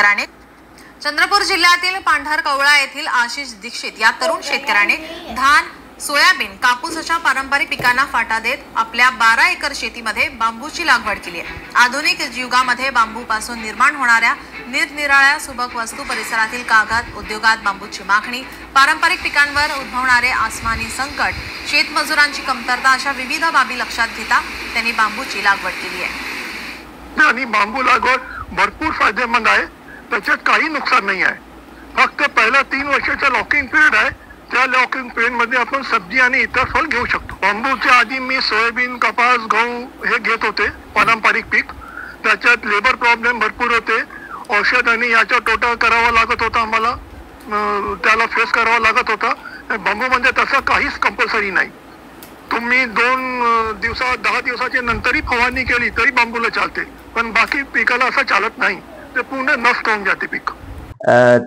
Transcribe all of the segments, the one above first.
शेतकऱ्याने चंद्रपूर जिल्ह्यातील पांढरकवळा येथील आशिष दीक्षित या तरुण शेतकऱ्याने धान, सोयाबीन, कापूस अशा पारंपरिक पिकांना फाटा देत आपल्या 12 एकर शेतीमध्ये बांबूची लागवड केली आहे। आधुनिक युगामध्ये बांबूपासून निर्माण होणाऱ्या निरनिराळ्या सुबक वस्तू, परिसरातील कागद उद्योगात बांबूची मागणी, पारंपरिक पिकांवर उद्भवणारे आसमानी संकट, शेतमजुरांची कमतरता अशा विविध बाबी लक्षात घेता त्यांनी बांबूची लागवड केली आहे। आणि बांबू लागवड भरपूर फायदेमंद आहे, त्याच्यात काही नुकसान नाही आहे। फक्त पहिला 3 वर्षाचा लॉकिंग पिरियड आहे, त्या लॉकिंग पिरियड मध्ये आपण सब्जी आणि इतर फळ घेऊ शकतो। बांबूच्या आधी मी सोयाबीन, कपास, गहू हे घेत होते, पारंपरिक पीक। त्याच्यात लेबर प्रॉब्लेम भरपूर होते, औषध आणि याचा टोटा करावा लागत होता आम्हाला, त्याला फेस करावा लागत होता। बांबू म्हणजे तसं काहीच कंपल्सरी नाही, तुम्ही 10 दिवसाच्या नंतरही फवारणी केली तरी बांबूला चालते, पण बाकी पिकाला असं चालत नाही, ते पूर्ण नष्ट होऊन जाते पीक।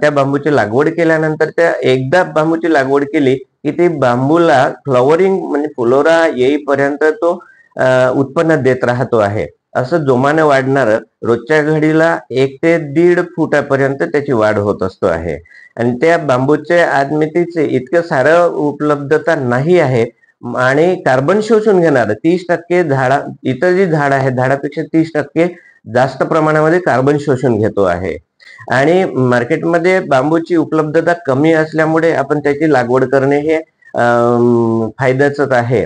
त्या बांबूची लागवड केल्यानंतर त्या एकदा बांबूची लागवड केली की ते बांबूला फ्लॉवरिंग म्हणजे फुलोरा येईपर्यंत तो उत्पन्न देत राहतो आहे। असं जोमाने वाढणार रोजच्या घडीला 1 ते 1.5 फुटापर्यंत त्याची वाढ होत असतो आहे। आणि त्या बांबूचे आदमेतीचे इतकं सारं उपलब्धता नाही आहे आणि कार्बन शोषून घेणार 30% झाडा, इतर जी झाड आहेत झाडापेक्षा 30% जास्त प्रमाणामध्ये कार्बन शोषून घेतो आहे। आणि मार्केटमध्ये बांबूची उपलब्धता कमी असल्यामुळे आपण त्याची लागवड करणे हे फायद्याचंच आहे।